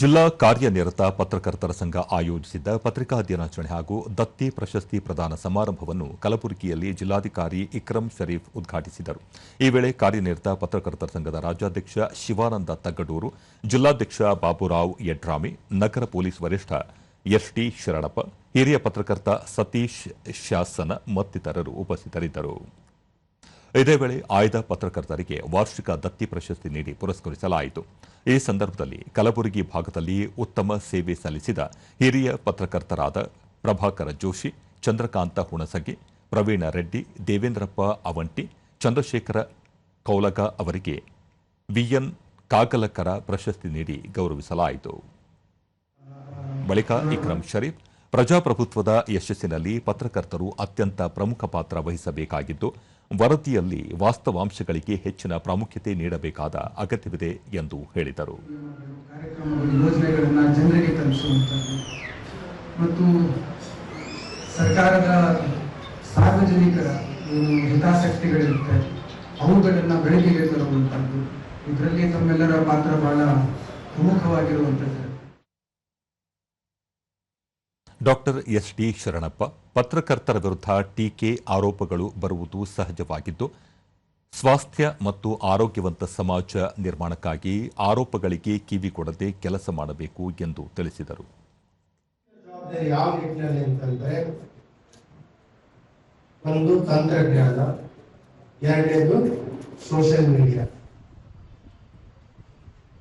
ಜಿಲ್ಲಾ ಕಾರ್ಯನಿರತ ಪತ್ರಕರ್ತರ ಸಂಘ ಆಯೋಜಿಸಿದ್ದ ಪತ್ರಿಕಾ ದಿನಾಚರಣೆ ಹಾಗೂ ದತ್ತಿ ಪ್ರಶಸ್ತಿ ಪ್ರದಾನ ಸಮಾರಂಭವನ್ನು ಕಲಬುರಗಿಯಲ್ಲಿ ಜಿಲ್ಲಾಧಿಕಾರಿ ಇಕ್ರಂ ಶರೀಫ್ ಉದ್ಘಾಟಿಸಿದರು. ಈ ವೇಳೆ ಕಾರ್ಯನಿರತ ಪತ್ರಕರ್ತರ ಸಂಘದ ರಾಜ್ಯಾಧ್ಯಕ್ಷ ಶಿವಾನಂದ ತಗ್ಗಡೂರು, ಜಿಲ್ಲಾಧ್ಯಕ್ಷ ಬಾಬುರಾವ್ ಯಡ್ರಾಮಿ, ನಗರ ಪೊಲೀಸ್ ವರಿಷ್ಠ ಎಸ್ಟಿ ಶರಣಪ್ಪ, ಹಿರಿಯ ಪತ್ರಕರ್ತ ಸತೀಶ್ ಶಾಸನ ಮತ್ತಿತರರು ಉಪಸ್ಥಿತರಿದ್ದರು. ಇದೇ ವೇಳೆ ಆಯ್ದ ಪತ್ರಕರ್ತರಿಗೆ ವಾರ್ಷಿಕ ದತ್ತಿ ಪ್ರಶಸ್ತಿ ನೀಡಿ ಪುರಸ್ಕರಿಸಲಾಯಿತು. ಈ ಸಂದರ್ಭದಲ್ಲಿ ಕಲಬುರಗಿ ಭಾಗದಲ್ಲಿ ಉತ್ತಮ ಸೇವೆ ಸಲ್ಲಿಸಿದ ಹಿರಿಯ ಪತ್ರಕರ್ತರಾದ ಪ್ರಭಾಕರ ಜೋಶಿ, ಚಂದ್ರಕಾಂತ ಹುಣಸಗಿ, ಪ್ರವೀಣ ರೆಡ್ಡಿ, ದೇವೇಂದ್ರಪ್ಪ ಅವಂಟಿ, ಚಂದ್ರಶೇಖರ ಕೌಲಗ ಅವರಿಗೆ ವಿಎನ್ ಕಾಗಲಕರ ಪ್ರಶಸ್ತಿ ನೀಡಿ ಗೌರವಿಸಲಾಯಿತು. ಬಳಿಕ ಇಕ್ರಂ ಶರೀಫ್, ಪ್ರಜಾಪ್ರಭುತ್ವದ ಯಶಸ್ಸಿನಲ್ಲಿ ಪತ್ರಕರ್ತರು ಅತ್ಯಂತ ಪ್ರಮುಖ ಪಾತ್ರ ವಹಿಸಬೇಕಾಗಿದ್ದು, ವರದಿಯಲ್ಲಿ ವಾಸ್ತವಾಂಶಗಳಿಗೆ ಹೆಚ್ಚಿನ ಪ್ರಾಮುಖ್ಯತೆ ನೀಡಬೇಕಾದ ಅಗತ್ಯವಿದೆ ಎಂದು ಹೇಳಿದರು. ಯೋಜನೆಗಳನ್ನು ಜನರಿಗೆ ತಲುಪಿಸುವಂಥದ್ದು ಮತ್ತು ಸರ್ಕಾರದ ಸಾರ್ವಜನಿಕರ ಹಿತಾಸಕ್ತಿಗಳಿರುತ್ತೆ ಅವುಗಳನ್ನು ಬೆಳಕಿಗೆ ತರುವಂಥದ್ದು, ಇದರಲ್ಲಿ ತಮ್ಮೆಲ್ಲರ ಪಾತ್ರ ಬಹಳ ಪ್ರಮುಖವಾಗಿರುವಂಥದ್ದು. ಡಾಕ್ಟರ್ ಎಸ್ಟಿ ಶರಣಪ್ಪ, ಪತ್ರಕರ್ತರ ವಿರುದ್ಧ ಟೀಕೆ, ಆರೋಪಗಳು ಬರುವುದು ಸಹಜವಾಗಿದ್ದು, ಸ್ವಾಸ್ಥ್ಯ ಮತ್ತು ಆರೋಗ್ಯವಂತ ಸಮಾಜ ನಿರ್ಮಾಣಕ್ಕಾಗಿ ಆರೋಪಗಳಿಗೆ ಕಿವಿಗೊಡದೆ ಕೆಲಸ ಮಾಡಬೇಕು ಎಂದು ತಿಳಿಸಿದರು. ಯಾವ ನಿಟ್ಟಿನಲ್ಲಿ ಅಂತಂದ್ರೆ, ಒಂದು ತಂತ್ರಜ್ಞಾನ, ಎರಡನೇದು ಸೋಷಿಯಲ್ ಮೀಡಿಯಾ.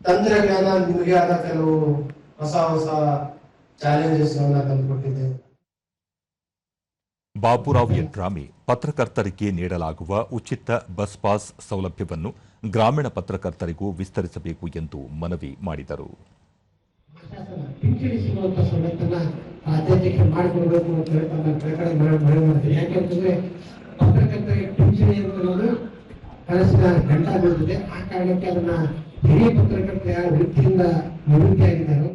ತಂತ್ರಜ್ಞಾನ ನಿಮಗೆ ಆದ ಕೆಲವು ಹೊಸ ಚಾಲೆಂಜಸ್ ತಂದುಕೊಟ್ಟಿದೆ. ಬಾಬುರಾವ್ ಯಡ್ರಾಮಿ, ಪತ್ರಕರ್ತರಿಗೆ ನೀಡಲಾಗುವ ಉಚಿತ ಬಸ್ ಪಾಸ್ ಸೌಲಭ್ಯವನ್ನು ಗ್ರಾಮೀಣ ಪತ್ರಕರ್ತರಿಗೂ ವಿಸ್ತರಿಸಬೇಕು ಎಂದು ಮನವಿ ಮಾಡಿದರು. ಪಿಂಚಣಿ ಸಿಗುವಂತಹ ಸವಲತ್ತನ್ನ ಆದ್ಯತೆಗೆ ಮಾಡಿಕೊಡಬೇಕು ಅಂತ ಹೇಳ್ತಾರೆ. ಯಾಕೆಂತಂದ್ರೆ ಪತ್ರಕರ್ತರಿಗೆ ಪಿಂಚಣಿ ಅನ್ನೋದು ಕನಸಿನ ಗಂಟ ಬೀಳುತ್ತದೆ. ಆ ಕಾರಣಕ್ಕೆ ಅದನ್ನ ಹಿರಿಯ ಪತ್ರಕರ್ತರ ವೃತ್ತಿಯಿಂದ ನಿವೃತ್ತಿಯಾಗಿದ್ದಾರೆ.